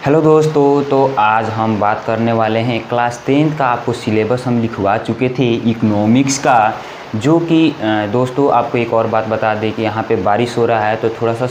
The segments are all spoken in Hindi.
हेलो दोस्तों, तो आज हम बात करने वाले हैं क्लास 10th का। आपको सिलेबस हम लिखवा चुके थे इकोनॉमिक्स का, जो कि दोस्तों आपको एक और बात बता दें कि यहाँ पे बारिश हो रहा है तो थोड़ा सा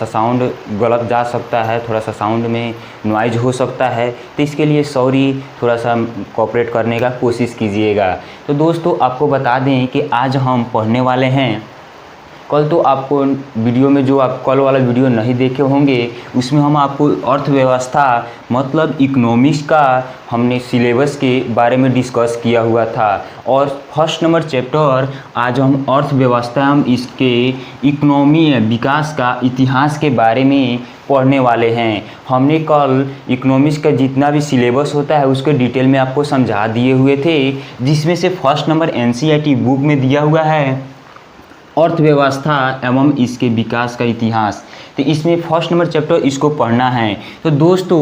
साउंड गलत जा सकता है, थोड़ा सा साउंड में नॉइज हो सकता है, तो इसके लिए सॉरी, थोड़ा सा कोऑपरेट करने का कोशिश कीजिएगा। तो दोस्तों आपको बता दें कि आज हम पढ़ने वाले हैं, कल तो आपको वीडियो में जो आप कल वाला वीडियो नहीं देखे होंगे उसमें हम आपको अर्थव्यवस्था मतलब इकोनॉमिक्स का हमने सिलेबस के बारे में डिस्कस किया हुआ था। और फर्स्ट नंबर चैप्टर आज हम अर्थव्यवस्था हम इसके इकोनॉमी विकास का इतिहास के बारे में पढ़ने वाले हैं। हमने कल इकोनॉमिक्स का जितना भी सिलेबस होता है उसके डिटेल में आपको समझा दिए हुए थे, जिसमें से फर्स्ट नंबर एनसीईआरटी बुक में दिया हुआ है अर्थव्यवस्था एवं इसके विकास का इतिहास। तो इसमें फर्स्ट नंबर चैप्टर इसको पढ़ना है। तो दोस्तों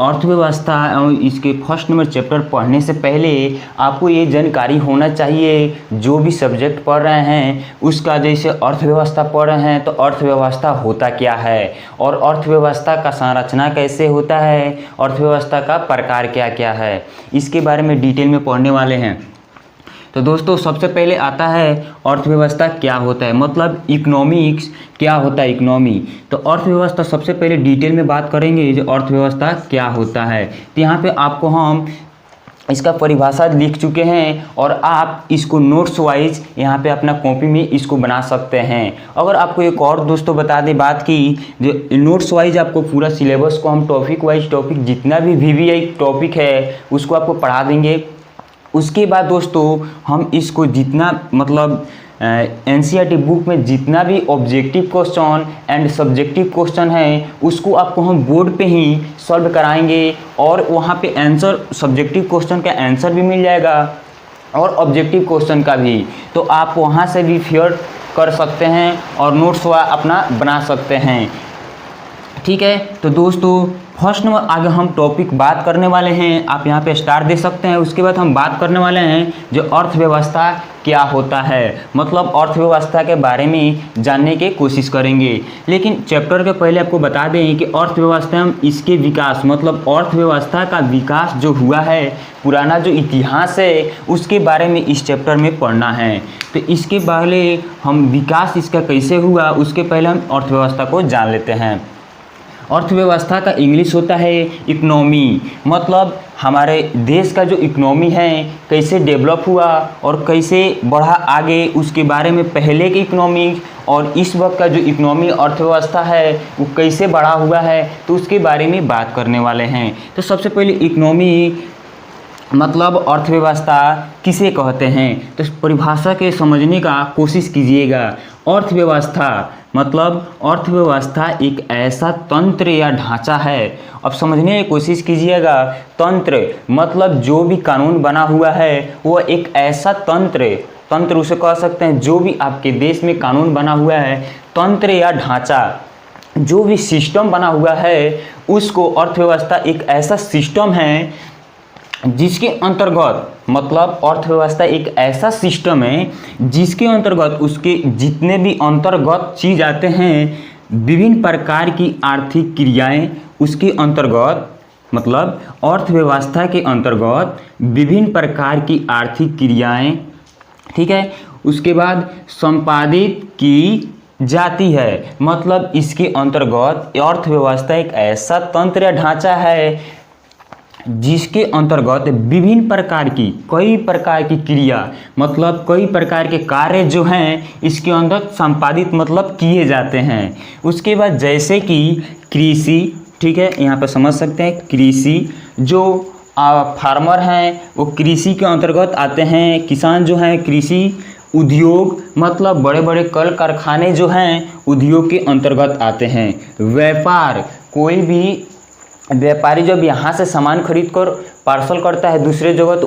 अर्थव्यवस्था एवं इसके फर्स्ट नंबर चैप्टर पढ़ने से पहले आपको ये जानकारी होना चाहिए, जो भी सब्जेक्ट पढ़ रहे हैं उसका, जैसे अर्थव्यवस्था पढ़ रहे हैं तो अर्थव्यवस्था होता क्या है और अर्थव्यवस्था का संरचना कैसे होता है, अर्थव्यवस्था का प्रकार क्या क्या है, इसके बारे में डिटेल में पढ़ने वाले हैं। तो दोस्तों सबसे पहले आता है अर्थव्यवस्था क्या होता है, मतलब इकोनॉमिक्स क्या होता है, इकोनॉमी। तो अर्थव्यवस्था सबसे पहले डिटेल में बात करेंगे जो अर्थव्यवस्था क्या होता है। तो यहाँ पे आपको हम इसका परिभाषा लिख चुके हैं और आप इसको नोट्स वाइज यहाँ पे अपना कॉपी में इसको बना सकते हैं। अगर आपको एक और दोस्तों बता दें बात की, जो नोट्स वाइज आपको पूरा सिलेबस को हम टॉपिक वाइज टॉपिक जितना भी वीवीआई टॉपिक है उसको आपको पढ़ा देंगे। उसके बाद दोस्तों हम इसको जितना मतलब एनसीईआरटी बुक में जितना भी objective question and subjective question है उसको आपको हम बोर्ड पे ही सॉल्व कराएंगे और वहाँ पे आंसर, सब्जेक्टिव क्वेश्चन का आंसर भी मिल जाएगा और ऑब्जेक्टिव क्वेश्चन का भी, तो आप वहाँ से भी फेयर कर सकते हैं और नोट्स अपना बना सकते हैं। ठीक है, तो दोस्तों फर्स्ट नंबर आगे हम टॉपिक बात करने वाले हैं, आप यहाँ पे स्टार दे सकते हैं। उसके बाद हम बात करने वाले हैं जो अर्थव्यवस्था क्या होता है, मतलब अर्थव्यवस्था के बारे में जानने की कोशिश करेंगे। लेकिन चैप्टर के पहले आपको बता दें कि अर्थव्यवस्था हम इसके विकास, मतलब अर्थव्यवस्था का विकास जो हुआ है, पुराना जो इतिहास है उसके बारे में इस चैप्टर में पढ़ना है। तो इसके पहले हम विकास इसका कैसे हुआ उसके पहले हम अर्थव्यवस्था को जान लेते हैं। अर्थव्यवस्था का इंग्लिश होता है इकोनॉमी, मतलब हमारे देश का जो इकोनॉमी है कैसे डेवलप हुआ और कैसे बढ़ा आगे, उसके बारे में पहले की इकोनॉमी और इस वक्त का जो इकोनॉमी अर्थव्यवस्था है वो कैसे बढ़ा हुआ है, तो उसके बारे में बात करने वाले हैं। तो सबसे पहले इकोनॉमी मतलब अर्थव्यवस्था किसे कहते हैं, तो परिभाषा के समझने का कोशिश कीजिएगा। अर्थव्यवस्था मतलब अर्थव्यवस्था एक ऐसा तंत्र या ढांचा है, अब समझने की कोशिश कीजिएगा। तंत्र मतलब जो भी कानून बना हुआ है वह एक ऐसा तंत्र उसे कह सकते हैं, जो भी आपके देश में कानून बना हुआ है, तंत्र या ढांचा, जो भी सिस्टम बना हुआ है उसको अर्थव्यवस्था एक ऐसा सिस्टम है जिसके अंतर्गत, मतलब अर्थव्यवस्था एक ऐसा सिस्टम है जिसके अंतर्गत उसके जितने भी अंतर्गत चीज आते हैं, विभिन्न प्रकार की आर्थिक क्रियाएं उसके अंतर्गत, मतलब अर्थव्यवस्था के अंतर्गत विभिन्न प्रकार की आर्थिक क्रियाएं, ठीक है, उसके बाद संपादित की जाती है। मतलब इसके अंतर्गत अर्थव्यवस्था एक ऐसा तंत्र या ढांचा है जिसके अंतर्गत विभिन्न प्रकार की, कई प्रकार की क्रिया, मतलब कई प्रकार के कार्य जो हैं इसके अंदर संपादित मतलब किए जाते हैं। उसके बाद जैसे कि कृषि, ठीक है, यहाँ पर समझ सकते हैं कृषि, जो फार्मर हैं वो कृषि के अंतर्गत आते हैं, किसान जो हैं कृषि, उद्योग मतलब बड़े बड़े कल कारखाने जो हैं उद्योग के अंतर्गत आते हैं। व्यापार, कोई भी व्यापारी जब यहाँ से सामान खरीद कर पार्सल करता है दूसरे जगह, तो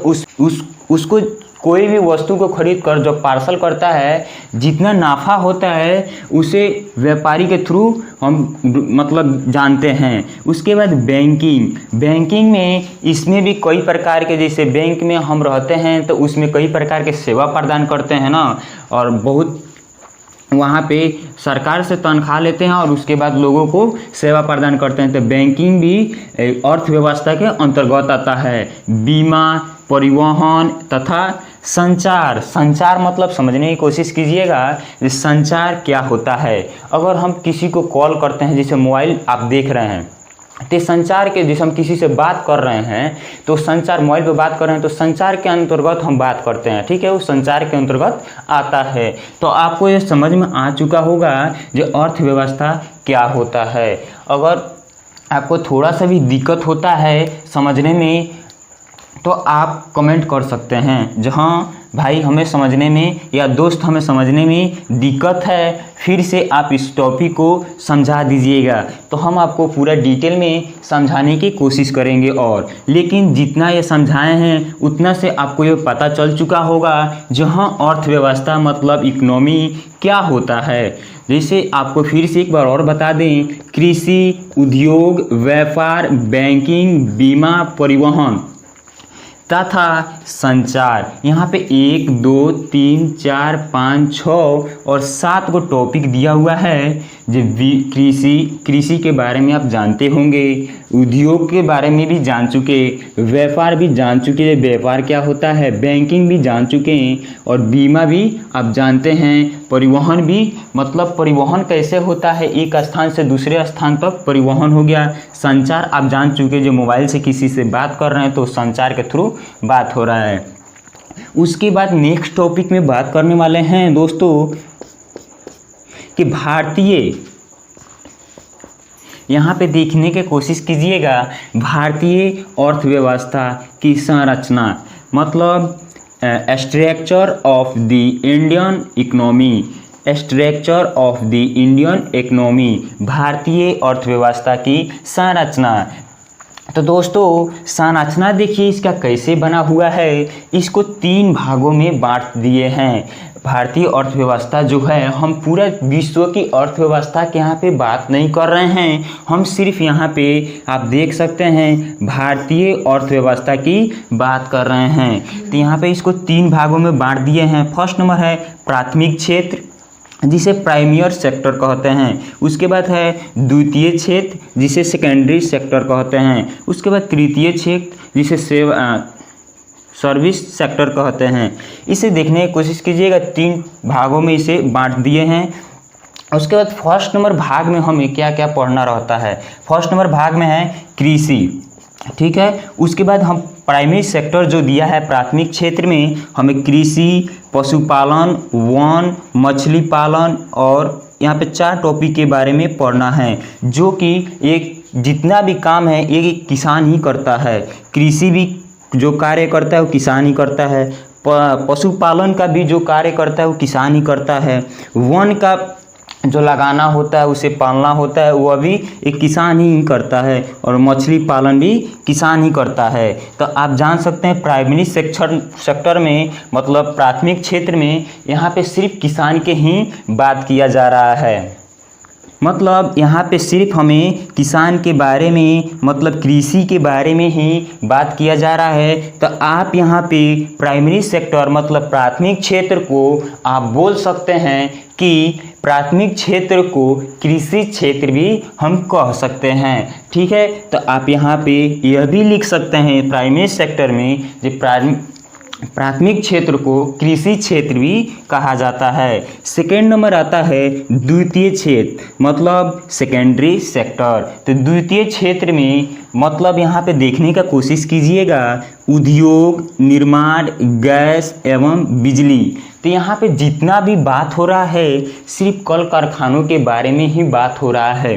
उसको कोई भी वस्तु को खरीद कर जब पार्सल करता है, जितना नाफा होता है उसे व्यापारी के थ्रू हम मतलब जानते हैं। उसके बाद बैंकिंग में इसमें भी कई प्रकार के, जैसे बैंक में हम रहते हैं तो उसमें कई प्रकार के सेवा प्रदान करते हैं ना, और बहुत वहाँ पे सरकार से तनख्वाह लेते हैं और उसके बाद लोगों को सेवा प्रदान करते हैं। तो बैंकिंग भी अर्थव्यवस्था के अंतर्गत आता है। बीमा, परिवहन तथा संचार। संचार मतलब समझने की कोशिश कीजिएगा कि संचार क्या होता है। अगर हम किसी को कॉल करते हैं, जैसे मोबाइल आप देख रहे हैं, तो संचार के, जैसे हम किसी से बात कर रहे हैं तो संचार, मोबाइल पे बात कर रहे हैं तो संचार के अंतर्गत हम बात करते हैं, ठीक है, वो संचार के अंतर्गत आता है। तो आपको ये समझ में आ चुका होगा जो अर्थव्यवस्था क्या होता है। अगर आपको थोड़ा सा भी दिक्कत होता है समझने में तो आप कमेंट कर सकते हैं, जहाँ भाई हमें समझने में या दोस्त हमें समझने में दिक्कत है, फिर से आप इस टॉपिक को समझा दीजिएगा तो हम आपको पूरा डिटेल में समझाने की कोशिश करेंगे। और लेकिन जितना ये समझाए हैं उतना से आपको ये पता चल चुका होगा जहाँ अर्थव्यवस्था मतलब इकोनॉमी क्या होता है। जैसे आपको फिर से एक बार और बता दें, कृषि, उद्योग, व्यापार, बैंकिंग, बीमा, परिवहन तथा संचार। यहाँ पे 1, 2, 3, 4, 5, 6 और 7 को टॉपिक दिया हुआ है। जो कृषि के बारे में आप जानते होंगे, उद्योग के बारे में भी जान चुके, व्यापार भी जान चुके, व्यापार क्या होता है, बैंकिंग भी जान चुके हैं और बीमा भी आप जानते हैं, परिवहन भी मतलब परिवहन कैसे होता है, एक स्थान से दूसरे स्थान तक परिवहन हो गया। संचार आप जान चुके, जो मोबाइल से किसी से बात कर रहे हैं तो संचार के थ्रू बात हो रहा है। उसके बाद नेक्स्ट टॉपिक में बात करने वाले हैं दोस्तों कि भारतीय, यहाँ पे देखने की कोशिश कीजिएगा, भारतीय अर्थव्यवस्था की संरचना मतलब structure of the Indian economy. Structure of the Indian economy, भारतीय अर्थव्यवस्था की संरचना। तो दोस्तों संरचना देखिए इसका कैसे बना हुआ है, इसको 3 भागों में बांट दिए हैं। भारतीय अर्थव्यवस्था जो है, हम पूरा विश्व की अर्थव्यवस्था के यहाँ पे बात नहीं कर रहे हैं, हम सिर्फ यहाँ पे आप देख सकते हैं भारतीय अर्थव्यवस्था की बात कर रहे हैं। तो यहाँ पे इसको 3 भागों में बांट दिए हैं। फर्स्ट नंबर है प्राथमिक क्षेत्र, जिसे प्राइमरी सेक्टर कहते हैं। उसके बाद है द्वितीय क्षेत्र, जिसे सेकेंडरी सेक्टर कहते हैं। उसके बाद तृतीय क्षेत्र, जिसे सर्विस सेक्टर कहते हैं। इसे देखने की कोशिश कीजिएगा, 3 भागों में इसे बांट दिए हैं। उसके बाद फर्स्ट नंबर भाग में हमें क्या क्या पढ़ना रहता है। फर्स्ट नंबर भाग में है कृषि, ठीक है। उसके बाद हम प्राइमरी सेक्टर जो दिया है प्राथमिक क्षेत्र में, हमें कृषि, पशुपालन, वन, मछली पालन और यहाँ पे 4 टॉपिक के बारे में पढ़ना है, जो कि एक जितना भी काम है ये किसान ही करता है। कृषि भी जो कार्य करता है वो किसान ही करता है, पशुपालन का भी जो कार्य करता है वो किसान ही करता है, वन का जो लगाना होता है उसे पालना होता है वो भी एक किसान ही करता है, और मछली पालन भी किसान ही करता है। तो आप जान सकते हैं प्राइमरी सेक्टर में मतलब प्राथमिक क्षेत्र में यहाँ पे सिर्फ किसान के ही बात किया जा रहा है। मतलब यहाँ पे सिर्फ हमें किसान के बारे में मतलब कृषि के बारे में ही बात किया जा रहा है। तो आप यहाँ पे प्राइमरी सेक्टर मतलब प्राथमिक क्षेत्र को आप बोल सकते हैं कि प्राथमिक क्षेत्र को कृषि क्षेत्र भी हम कह सकते हैं, ठीक है। तो आप यहाँ पे यह भी लिख सकते हैं प्राइमरी सेक्टर में जो प्राथमिक क्षेत्र को कृषि क्षेत्र भी कहा जाता है। सेकेंड नंबर आता है द्वितीय क्षेत्र मतलब सेकेंडरी सेक्टर। तो द्वितीय क्षेत्र में मतलब यहाँ पे देखने का कोशिश कीजिएगा उद्योग, निर्माण, गैस एवं बिजली। तो यहाँ पे जितना भी बात हो रहा है सिर्फ कल कारखानों के बारे में ही बात हो रहा है।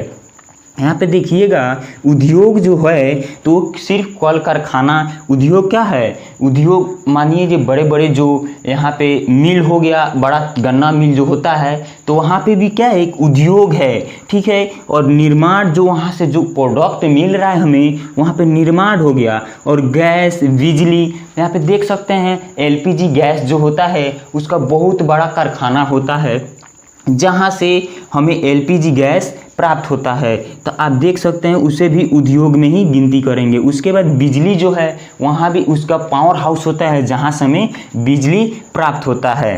यहाँ पे देखिएगा उद्योग जो है तो सिर्फ कल कारखाना, उद्योग क्या है, उद्योग मानिए जो बड़े बड़े जो यहाँ पे मिल हो गया, बड़ा गन्ना मिल जो होता है तो वहाँ पे भी क्या है एक उद्योग है, ठीक है। और निर्माण जो वहाँ से जो प्रोडक्ट मिल रहा है हमें वहाँ पे निर्माण हो गया। और गैस, बिजली, यहाँ पे देख सकते हैं एलपीजी गैस जो होता है उसका बहुत बड़ा कारखाना होता है जहाँ से हमें एलपीजी गैस प्राप्त होता है। तो आप देख सकते हैं उसे भी उद्योग में ही गिनती करेंगे। उसके बाद बिजली जो है वहाँ भी उसका पावर हाउस होता है जहाँ से हमें बिजली प्राप्त होता है।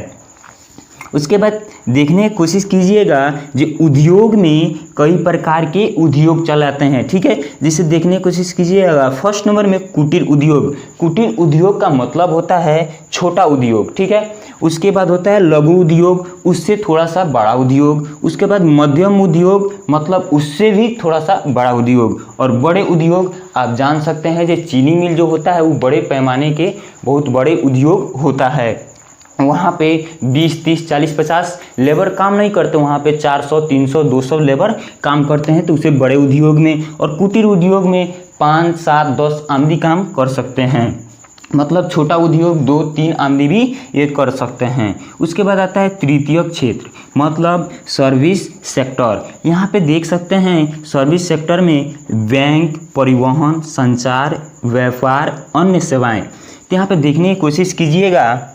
उसके बाद देखने की कोशिश कीजिएगा जो उद्योग में कई प्रकार के उद्योग चलाते हैं, ठीक है, जिसे देखने की कोशिश कीजिएगा। फर्स्ट नंबर में कुटीर उद्योग। कुटीर उद्योग का मतलब होता है छोटा उद्योग, ठीक है। उसके बाद होता है लघु उद्योग, उससे थोड़ा सा बड़ा उद्योग। उसके बाद मध्यम उद्योग, मतलब उससे भी थोड़ा सा बड़ा उद्योग। और बड़े उद्योग आप जान सकते हैं जो चीनी मिल जो होता है वो बड़े पैमाने के बहुत बड़े उद्योग होता है। वहाँ पे 20, 30, 40, 50 लेबर काम नहीं करते, वहाँ पे 400, 300, 200 लेबर काम करते हैं, तो उसे बड़े उद्योग में। और कुटीर उद्योग में 5, 7, 10 आदमी काम कर सकते हैं, मतलब छोटा उद्योग 2, 3 आदमी भी ये कर सकते हैं। उसके बाद आता है तृतीयक क्षेत्र, मतलब सर्विस सेक्टर। यहाँ पे देख सकते हैं सर्विस सेक्टर में बैंक, परिवहन, संचार, व्यापार, अन्य सेवाएं। तो यहाँ पे देखने की कोशिश कीजिएगा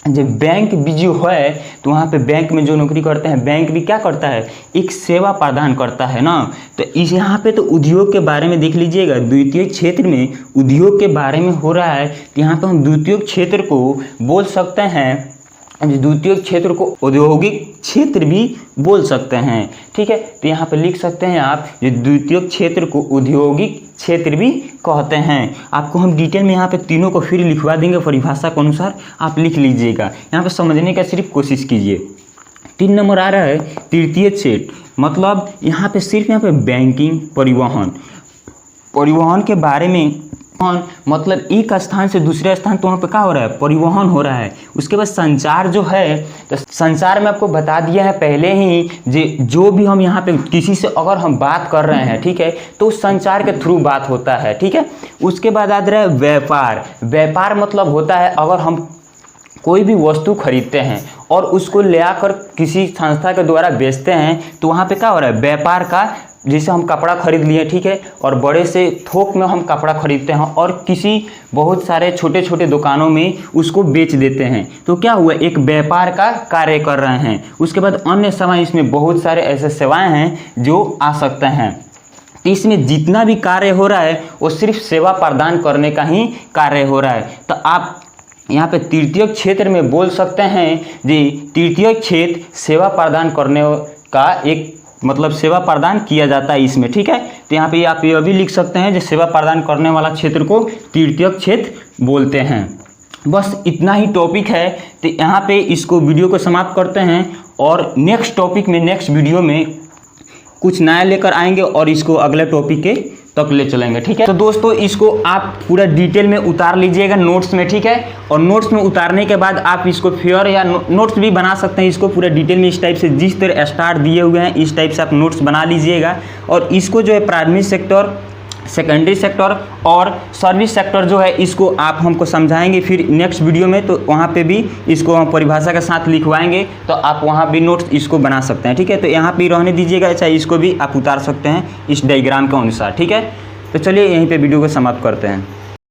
जब बैंक भी जो है तो वहाँ पे बैंक में जो नौकरी करते हैं, बैंक भी क्या करता है, एक सेवा प्रदान करता है ना। तो इस यहाँ पे तो उद्योग के बारे में देख लीजिएगा। द्वितीय क्षेत्र में उद्योग के बारे में हो रहा है, तो यहाँ पे हम द्वितीय क्षेत्र को बोल सकते हैं, द्वितीय क्षेत्र को औद्योगिक क्षेत्र भी बोल सकते हैं, ठीक है। तो यहाँ पे लिख सकते हैं आप जो द्वितीय क्षेत्र को औद्योगिक क्षेत्र भी कहते हैं। आपको हम डिटेल में यहाँ पे तीनों को फिर लिखवा देंगे परिभाषा के अनुसार, आप लिख लीजिएगा। यहाँ पे समझने का सिर्फ कोशिश कीजिए। 3 नंबर आ रहा है तृतीय क्षेत्र, मतलब यहाँ पे सिर्फ यहाँ पे बैंकिंग, परिवहन के बारे में, मतलब एक स्थान से दूसरे स्थान तो वहाँ पे क्या हो रहा है, परिवहन हो रहा है। उसके बाद संचार जो है, तो संचार में आपको बता दिया है पहले ही, जो भी हम यहाँ पे किसी से अगर हम बात कर रहे हैं, ठीक है, तो संचार के थ्रू बात होता है, ठीक है। उसके बाद आ रहा है व्यापार। व्यापार मतलब होता है अगर हम कोई भी वस्तु खरीदते हैं और उसको ले आकर किसी संस्था के द्वारा बेचते हैं, तो वहाँ पे क्या हो रहा है, व्यापार का। जैसे हम कपड़ा खरीद लिए, ठीक है, और बड़े से थोक में हम कपड़ा खरीदते हैं और किसी बहुत सारे छोटे छोटे दुकानों में उसको बेच देते हैं, तो क्या हुआ, एक व्यापार का कार्य कर रहे हैं। उसके बाद अन्य सेवाएं, इसमें बहुत सारे ऐसे सेवाएं हैं जो आ सकते हैं। तो इसमें जितना भी कार्य हो रहा है वो सिर्फ सेवा प्रदान करने का ही कार्य हो रहा है। तो आप यहाँ पे तृतीय क्षेत्र में बोल सकते हैं जी, तृतीय क्षेत्र सेवा प्रदान करने का एक मतलब सेवा प्रदान किया जाता है इसमें, ठीक है। तो यहाँ पे आप ये भी लिख सकते हैं जो सेवा प्रदान करने वाला क्षेत्र को तृतीय क्षेत्र बोलते हैं। बस इतना ही टॉपिक है, तो यहाँ पे इसको वीडियो को समाप्त करते हैं और नेक्स्ट टॉपिक में, नेक्स्ट वीडियो में कुछ नया लेकर आएंगे और इसको अगले टॉपिक के तक ले चलेंगे, ठीक है। तो दोस्तों इसको आप पूरा डिटेल में उतार लीजिएगा नोट्स में, ठीक है। और नोट्स में उतारने के बाद आप इसको फेयर या नोट्स भी बना सकते हैं, इसको पूरा डिटेल में इस टाइप से जिस तरह स्टार दिए हुए हैं इस टाइप से आप नोट्स बना लीजिएगा। और इसको जो है प्राइमरी सेक्टर, सेकेंडरी सेक्टर और सर्विस सेक्टर जो है इसको आप हमको समझाएंगे फिर नेक्स्ट वीडियो में, तो वहाँ पे भी इसको हम परिभाषा के साथ लिखवाएंगे, तो आप वहाँ भी नोट्स इसको बना सकते हैं, ठीक है। तो यहाँ पे रहने दीजिएगा, चाहे इसको भी आप उतार सकते हैं इस डायग्राम के अनुसार, ठीक है। तो चलिए यहीं पे वीडियो को समाप्त करते हैं।